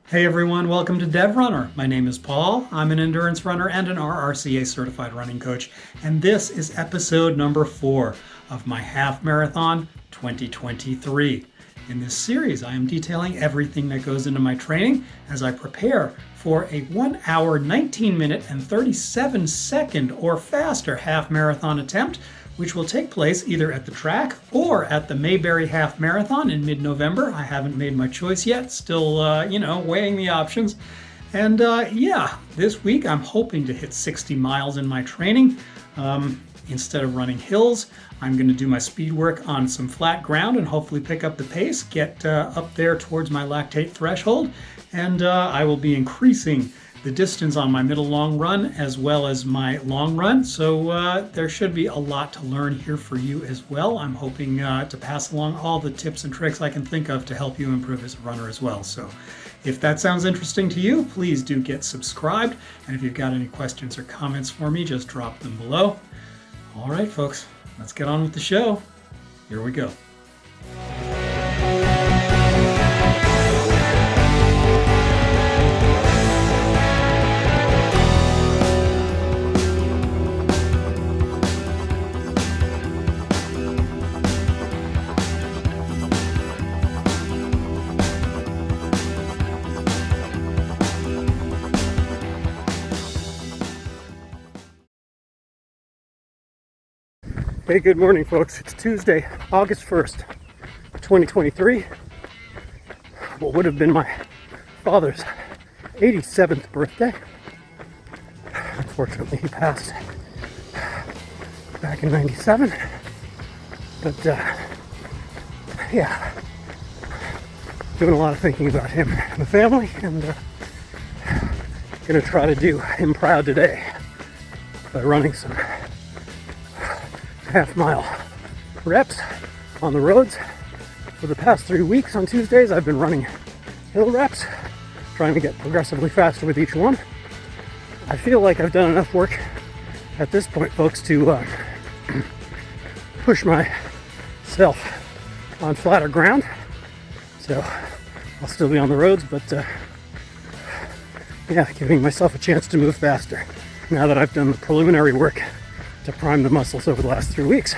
Hey everyone, welcome to DevRunner. My name is Paul. I'm an endurance runner and an RRCA certified running coach, and this is episode number 4 of my half marathon 2023. In this series, I am detailing everything that goes into my training as I prepare for a 1 hour, 19 minute, and 37-second or faster half marathon attempt, which will take place either at the track or at the Mayberry Half Marathon in mid-November. I haven't made my choice yet, still, weighing the options. And this week I'm hoping to hit 60 miles in my training. Instead of running hills, I'm going to do my speed work on some flat ground and hopefully pick up the pace, get up there towards my lactate threshold, and I will be increasing the distance on my middle long run as well as my long run. So there should be a lot to learn here for you as well. I'm hoping to pass along all the tips and tricks I can think of to help you improve as a runner as well. So if that sounds interesting to you, please do get subscribed. And if you've got any questions or comments for me, just drop them below. All right, folks, let's get on with the show. Here we go. Hey, good morning, folks. It's Tuesday, August 1st, 2023. What would have been my father's 87th birthday. Unfortunately, he passed back in 97. But, doing a lot of thinking about him and the family, and gonna try to do him proud today by running some half-mile reps on the roads. For the past 3 weeks on Tuesdays, I've been running hill reps, trying to get progressively faster with each one. I feel like I've done enough work at this point, folks, to push myself on flatter ground. So I'll still be on the roads, but giving myself a chance to move faster now that I've done the preliminary work to prime the muscles over the last 3 weeks.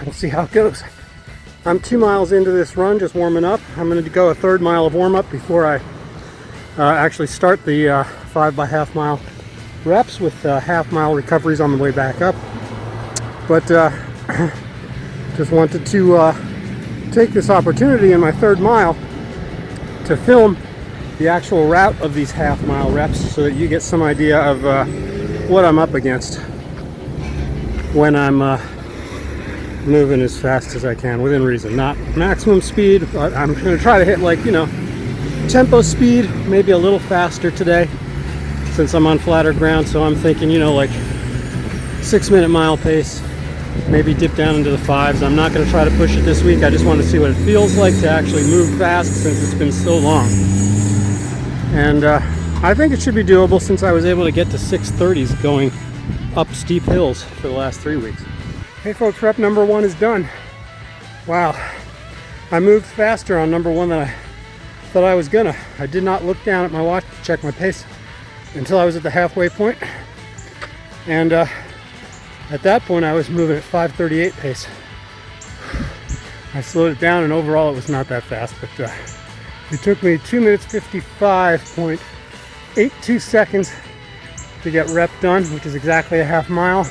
We'll see how it goes. I'm 2 miles into this run, just warming up. I'm going to go a third mile of warm-up before I actually start the 5 by half mile reps with half-mile recoveries on the way back up. But just wanted to take this opportunity in my third mile to film the actual route of these half-mile reps so that you get some idea of what I'm up against when I'm moving as fast as I can within reason. Not maximum speed, but I'm going to try to hit tempo speed, maybe a little faster today since I'm on flatter ground. So I'm thinking 6-minute mile pace, maybe dip down into the 5s. I'm not going to try to push it this week. I just want to see what it feels like to actually move fast since it's been so long. And I think it should be doable since I was able to get to 6:30s going up steep hills for the last 3 weeks. Hey folks, rep number 1 is done. Wow, I moved faster on number 1 than I thought I was gonna. I did not look down at my watch to check my pace until I was at the halfway point. And at that point I was moving at 5:38 pace. I slowed it down and overall it was not that fast, but it took me 2 minutes 55.82 seconds to get rep done, which is exactly a half mile.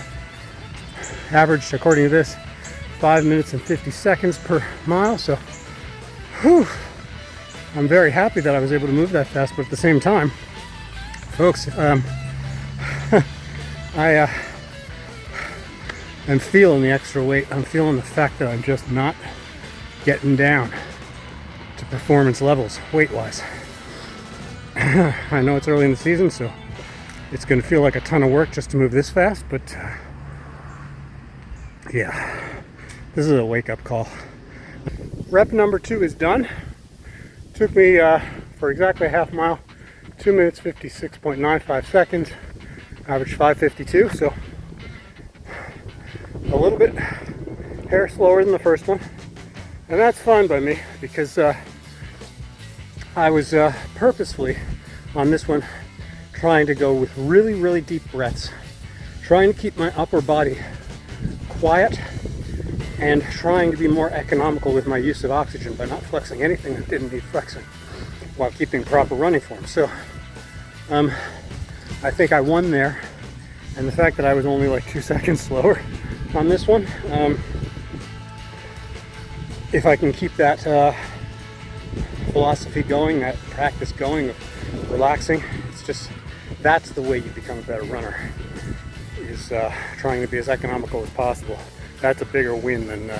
Averaged, according to this, 5 minutes and 50 seconds per mile. So, I'm very happy that I was able to move that fast. But at the same time, folks, I am feeling the extra weight. I'm feeling the fact that I'm just not getting down to performance levels weight-wise. I know it's early in the season, so it's going to feel like a ton of work just to move this fast, but this is a wake-up call. Rep number 2 is done. Took me for exactly a half mile, 2 minutes 56.95 seconds, average 5:52, so a little bit hair slower than the first one, and that's fine by me because I was purposefully on this one trying to go with really, really deep breaths, trying to keep my upper body quiet and trying to be more economical with my use of oxygen by not flexing anything that didn't need flexing while keeping proper running form. So I think I won there, and the fact that I was only like 2 seconds slower on this one, if I can keep that philosophy going, that practice going of relaxing, it's just, that's the way you become a better runner, is trying to be as economical as possible. That's a bigger win than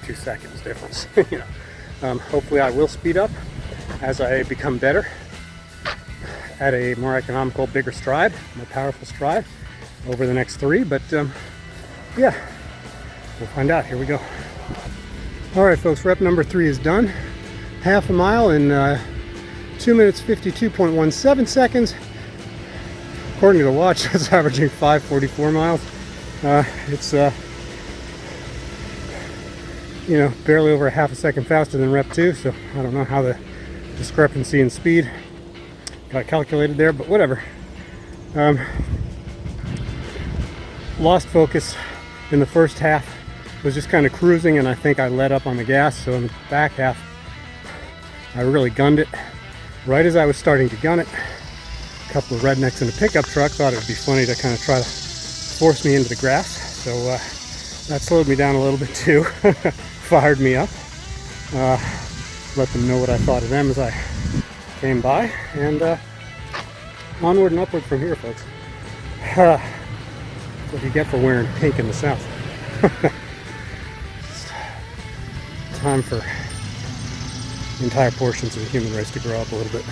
2 seconds difference. You know, hopefully I will speed up as I become better at a more economical, bigger stride, more powerful stride over the next 3. But yeah, we'll find out. Here we go. All right, folks, rep number 3 is done. Half a mile in 2 minutes 52.17 seconds. According to the watch, it's averaging 5:44 miles. It's you know, barely over a half a second faster than rep 2, so I don't know how the discrepancy in speed got calculated there, but whatever. Lost focus in the first half, was just kind of cruising, and I think I let up on the gas, so in the back half I really gunned it. Right as I was starting to gun it, a couple of rednecks in a pickup truck thought it would be funny to kind of try to force me into the grass, so that slowed me down a little bit too. Fired me up. Let them know what I thought of them as I came by, and onward and upward from here, folks. That's what you get for wearing pink in the South. It's time for entire portions of the human race to grow up a little bit.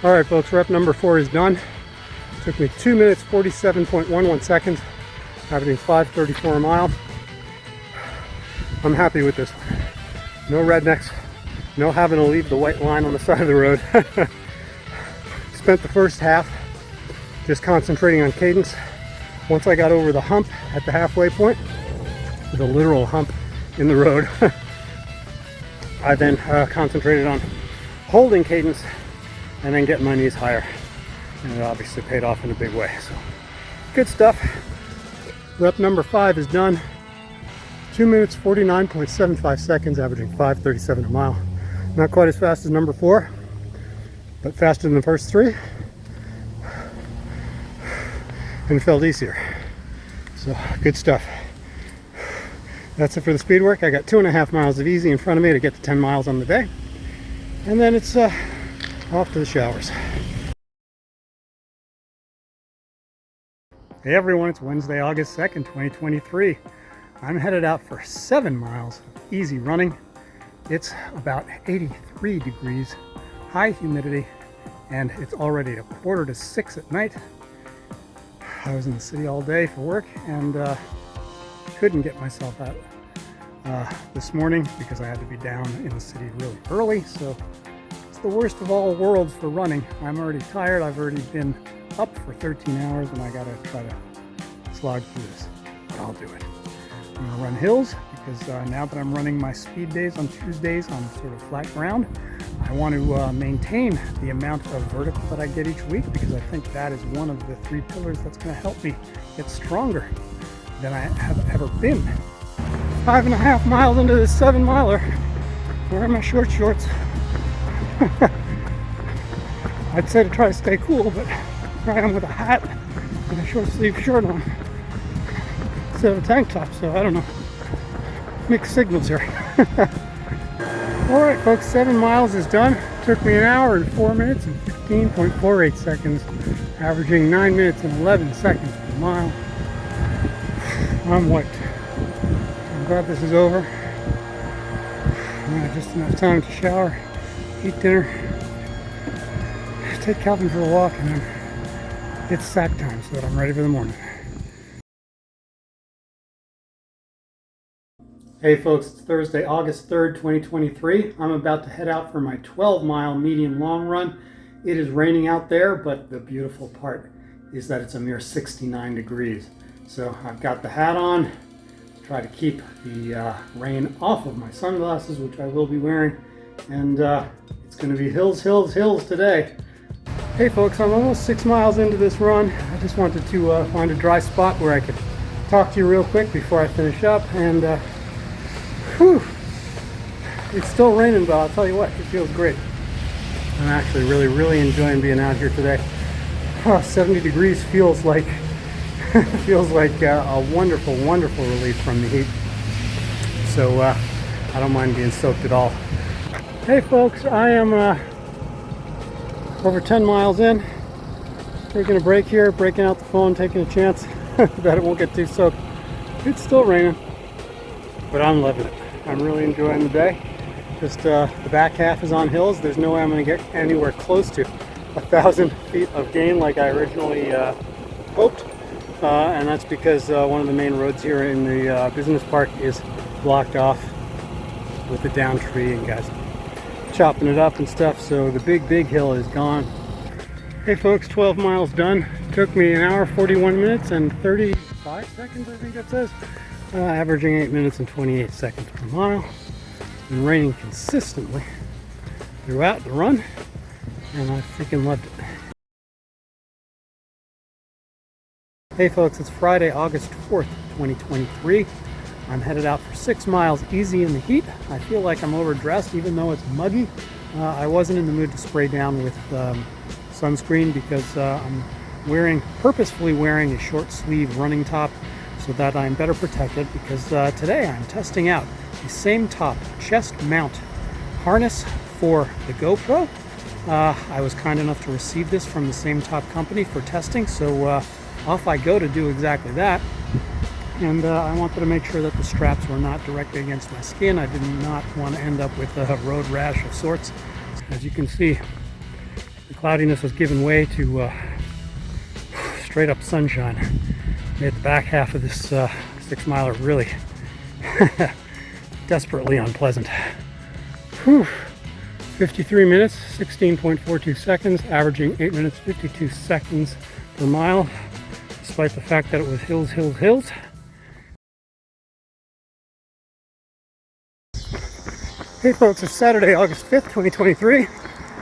All right, folks, rep number 4 is done. Took me 2 minutes 47.11 seconds, averaging 5:34 a mile. I'm happy with this one. No rednecks, no having to leave the white line on the side of the road. Spent the first half just concentrating on cadence. Once I got over the hump at the halfway point, the literal hump in the road, I then concentrated on holding cadence and then getting my knees higher. And it obviously paid off in a big way. So good stuff. Rep number 5 is done. 2 minutes 49.75 seconds, averaging 5:37 a mile. Not quite as fast as number 4, but faster than the first 3. And it felt easier. So good stuff. That's it for the speed work. I got 2.5 miles of easy in front of me to get to 10 miles on the day. And then it's off to the showers. Hey everyone, it's Wednesday, August 2nd, 2023. I'm headed out for 7 miles of easy running. It's about 83 degrees, high humidity, and it's already 5:45 at night. I was in the city all day for work and couldn't get myself out this morning because I had to be down in the city really early. So it's the worst of all worlds for running. I'm already tired. I've already been up for 13 hours and I gotta try to slog through this, but I'll do it. I'm gonna run hills because now that I'm running my speed days on Tuesdays on sort of flat ground, I want to maintain the amount of vertical that I get each week, because I think that is one of the 3 pillars that's going to help me get stronger than I have ever been. 5.5 miles into this 7 miler, wearing my short shorts. I'd say to try to stay cool, but here I am with a hat and a short sleeve shirt on instead of a tank top, so I don't know. Mixed signals here. All right, folks, 7 miles is done. Took me 1 hour and 4 minutes and 15.48 seconds, averaging 9 minutes and 11 seconds per mile. I'm wiped. I'm glad this is over. Just enough time to shower, eat dinner, take Calvin for a walk, and then it's sack time so that I'm ready for the morning. Hey folks, it's Thursday, August 3rd, 2023. I'm about to head out for my 12-mile medium long run. It is raining out there, but the beautiful part is that it's a mere 69 degrees. So I've got the hat on to try to keep the rain off of my sunglasses, which I will be wearing. And it's Gonna be hills, hills, hills today. Hey folks, I'm almost 6 miles into this run. I just wanted to find a dry spot where I could talk to you real quick before I finish up. And whew, it's still raining, but I'll tell you what, it feels great. I'm actually really enjoying being out here today. 70 degrees feels like a wonderful relief from the heat. So I don't mind being soaked at all. Hey folks, I am over 10 miles in. Taking a break here, breaking out the phone, taking a chance that it won't get too soaked. It's still raining, but I'm loving it. I'm really enjoying the day. Just the back half is on hills. There's no way I'm going to get anywhere close to 1,000 feet of gain like I originally hoped. And that's because one of the main roads here in the business park is blocked off with a down tree and guys chopping it up and stuff, so the big hill is gone. Hey folks, 12 miles done. Took me 1 hour 41 minutes and 35 seconds, I think it says, averaging 8 minutes and 28 seconds per mile. Been raining consistently throughout the run, and I freaking loved it. Hey folks, it's Friday, August 4th, 2023. I'm headed out for 6 miles easy in the heat. I feel like I'm overdressed even though it's muggy. I wasn't in the mood to spray down with sunscreen because I'm purposefully wearing a short sleeve running top so that I'm better protected, because today I'm testing out the same top chest mount harness for the GoPro. I was kind enough to receive this from the same top company for testing, so off I go to do exactly that. And I wanted to make sure that the straps were not directly against my skin. I did not want to end up with a road rash of sorts. As you can see, the cloudiness has given way to straight up sunshine. Made the back half of this 6 miler really desperately unpleasant. Whew. 53 minutes, 16.42 seconds, averaging 8 minutes 52 seconds per mile, despite the fact that it was hills, hills, hills. Hey folks, it's Saturday, August 5th, 2023.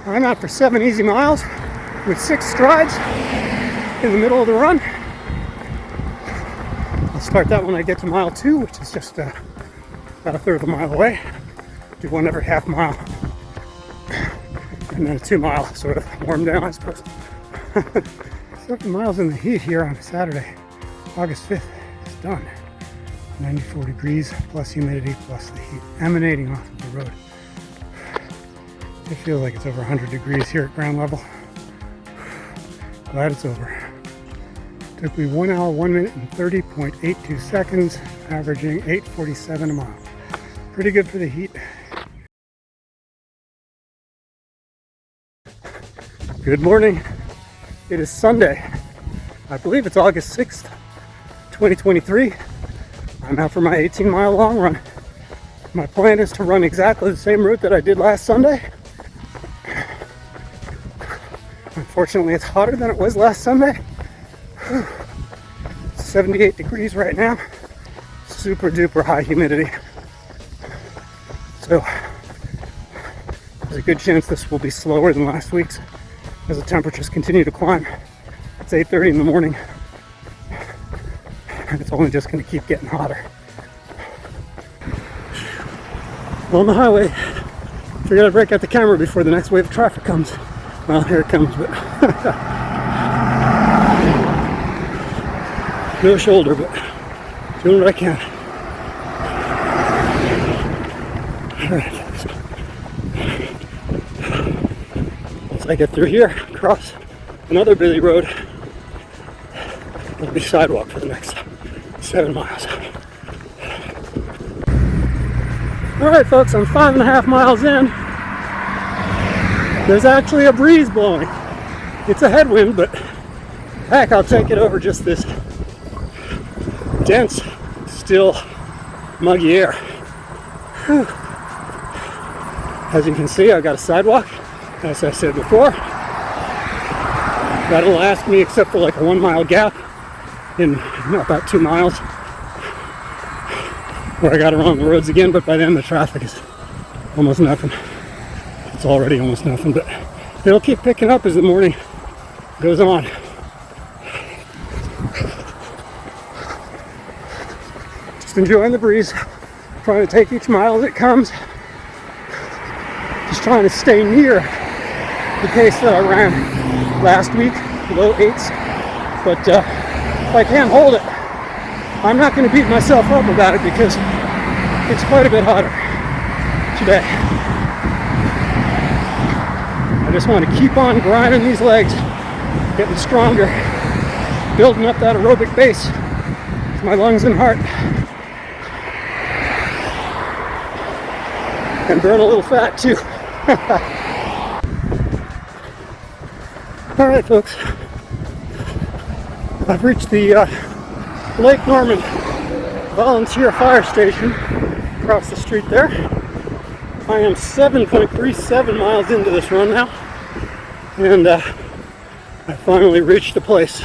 I'm out for 7 easy miles with 6 strides in the middle of the run. I'll start that when I get to mile 2, which is just about a third of a mile away. Do one every half mile. And then a 2 mile sort of warm down, I suppose. 7 miles in the heat here on Saturday, August 5th is done. 94 degrees plus humidity plus the heat emanating off of the road. It feels like it's over 100 degrees here at ground level. Glad it's over. Took me 1 hour, 1 minute and 30.82 seconds, averaging 8:47 a mile. Pretty good for the heat. Good morning. It is Sunday. I believe it's August 6th, 2023. I'm out for my 18-mile long run. My plan is to run exactly the same route that I did last Sunday. Unfortunately, it's hotter than it was last Sunday. 78 degrees right now. Super duper high humidity. So there's a good chance this will be slower than last week's as the temperatures continue to climb. It's 8:30 in the morning. And it's only just going to keep getting hotter. On the highway, figured I'd break out the camera before the next wave of traffic comes. Well, here it comes, but no shoulder, but doing what I can. All right, folks. Once I get through here, across another busy road, there'll be sidewalk for the next 7 miles. All right, folks, I'm 5.5 miles in. There's actually a breeze blowing. It's a headwind, but heck, I'll take it over just this dense, still, muggy air. Whew. As you can see, I've got a sidewalk, as I said before. That'll last me except for like a 1 mile gap in about 2 miles where I got to run the roads again, but by then the traffic is almost nothing. It's already almost nothing, but it'll keep picking up as the morning goes on. Just enjoying the breeze, trying to take each mile as it comes. Just trying to stay near the pace that I ran last week, low 8s. But if I can't hold it, I'm not going to beat myself up about it because it's quite a bit hotter today. I just want to keep on grinding these legs, getting stronger, building up that aerobic base with my lungs and heart, and burn a little fat too. All right, folks. I've reached the Lake Norman Volunteer Fire Station across the street there. I am 7.37 miles into this run now, and I finally reached the place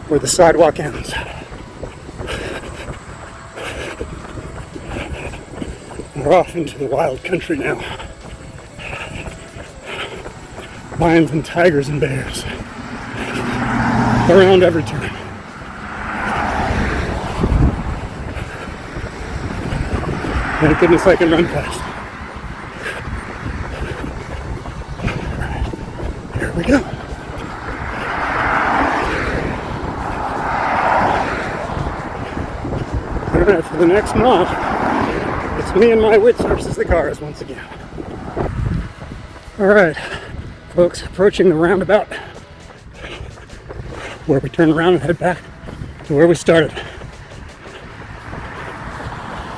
where the sidewalk ends. We're off into the wild country now. Lions and tigers and bears around every turn. Thank goodness I can run fast. Alright, here we go. Alright, for the next mile, it's me and my wits versus the cars once again. Alright, folks, approaching the roundabout where we turn around and head back to where we started.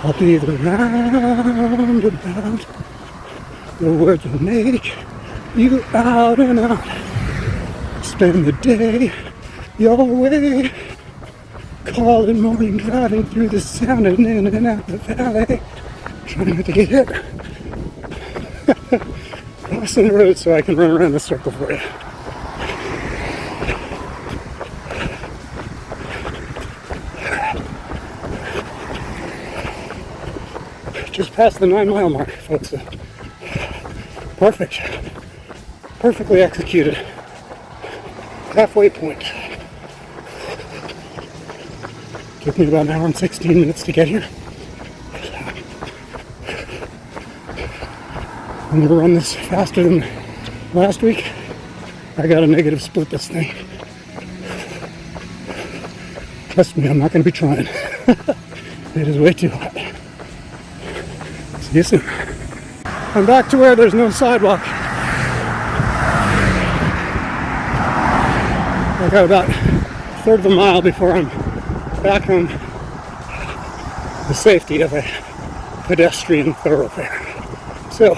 I'll be the roundabout, the words will make you out and out. Spend the day your way, calling morning, driving through the sound and in and out the valley, trying not to get hit. Crossing the road so I can run around the circle for you. Just past the 9-mile mark, folks. Perfect. Perfectly executed. Halfway point. Took me about an hour and 16 minutes to get here. I'm going to run this faster than last week. I got a negative split this thing. Trust me, I'm not going to be trying. It is way too hot. See you soon. I'm back to where there's no sidewalk. I got about a third of a mile before I'm back on the safety of a pedestrian thoroughfare. So,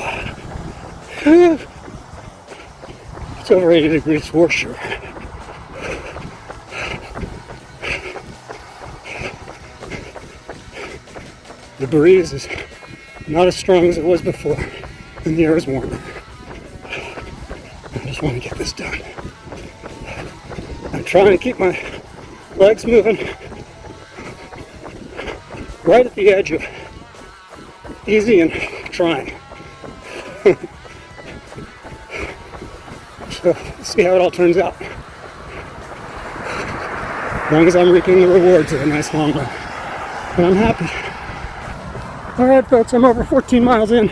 it's over 80 degrees for sure. The breeze is not as strong as it was before, and the air is warmer. I just want to get this done. I'm trying to keep my legs moving right at the edge of easy and trying. So, let's see how it all turns out. As long as I'm reaping the rewards of a nice long run. And I'm happy. Alright folks, I'm over 14 miles in.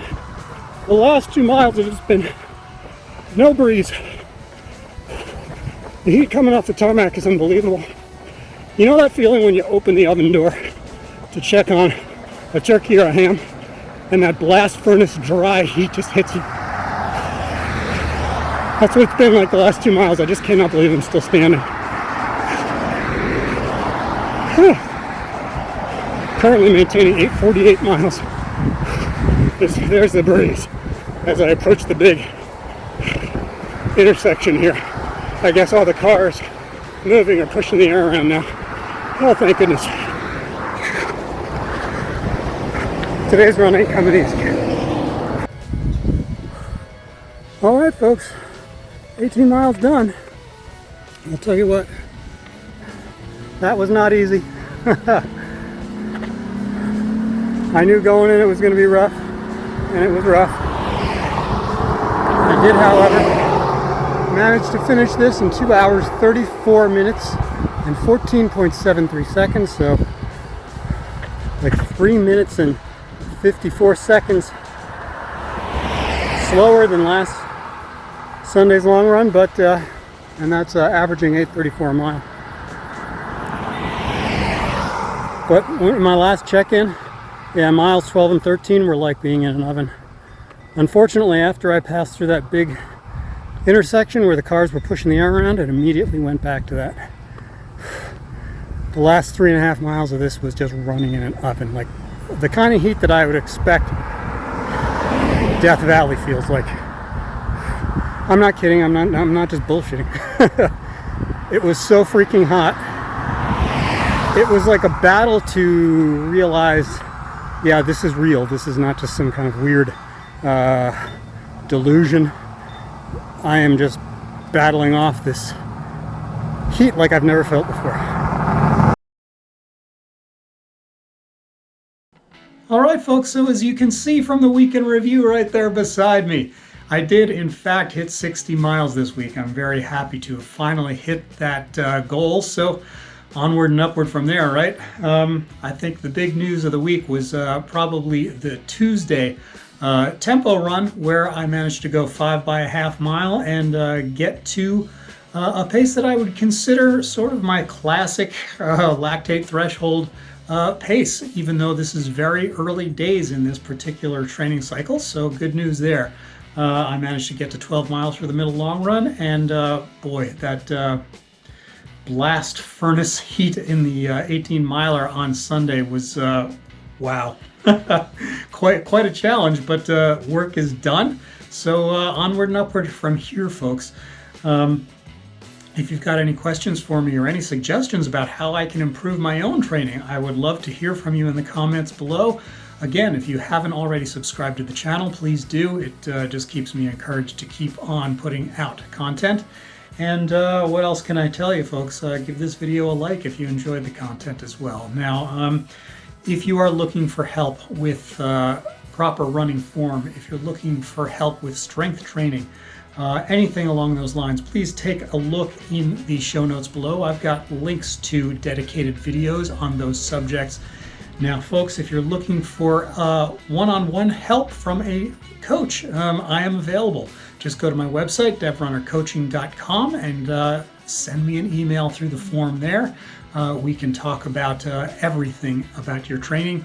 The last 2 miles have just been no breeze. The heat coming off the tarmac is unbelievable. You know that feeling when you open the oven door to check on a turkey or a ham, and that blast furnace dry heat just hits you? That's what it's been like the last 2 miles. I just cannot believe I'm still standing. Currently maintaining 848 miles. There's the breeze as I approach the big intersection here. I guess all the cars moving are pushing the air around now. Oh, thank goodness. Today's run ain't coming easy. Alright folks, 18 miles done. I'll tell you what, that was not easy. I knew going in it was going to be rough, and it was rough. I did, however, manage to finish this in 2 hours, 34 minutes, and 14.73 seconds, so like 3 minutes and 54 seconds slower than last Sunday's long run, but and that's averaging 8:34 a mile. But in my last check-in, yeah, miles 12 and 13 were like being in an oven. Unfortunately, after I passed through that big intersection where the cars were pushing the air around, it immediately went back to that. The last 3.5 miles of this was just running in an oven, like the kind of heat that I would expect Death Valley feels like. I'm not kidding, I'm not just bullshitting. It was so freaking hot. It was like a battle to realize, yeah, this is real. This is not just some kind of weird delusion. I am just battling off this heat like I've never felt before. All right, folks, so as you can see from the weekend review right there beside me, I did in fact hit 60 miles this week. I'm very happy to have finally hit that goal. So onward and upward from there, right? I think the big news of the week was probably the Tuesday tempo run, where I managed to go 5 by a half mile and get to a pace that I would consider sort of my classic lactate threshold pace, even though this is very early days in this particular training cycle. So good news there. I managed to get to 12 miles for the middle long run, and boy, that blast furnace heat in the 18 miler on Sunday was wow. quite a challenge, but work is done. So onward and upward from here, folks. If you've got any questions for me or any suggestions about how I can improve my own training, I would love to hear from you in the comments below. Again, if you haven't already subscribed to the channel, please do. It just keeps me encouraged to keep on putting out content. And what else can I tell you, folks? Give this video a like if you enjoyed the content as well. Now, if you are looking for help with proper running form, if you're looking for help with strength training, anything along those lines, please take a look in the show notes below. I've got links to dedicated videos on those subjects. Now, folks, if you're looking for one-on-one help from a coach, I am available. Just go to my website, DevRunnerCoaching.com, and send me an email through the form there. We can talk about everything about your training,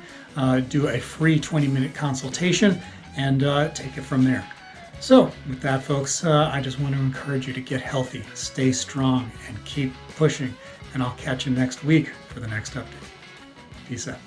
do a free 20-minute consultation, and take it from there. So with that, folks, I just want to encourage you to get healthy, stay strong, and keep pushing. And I'll catch you next week for the next update. Peace out.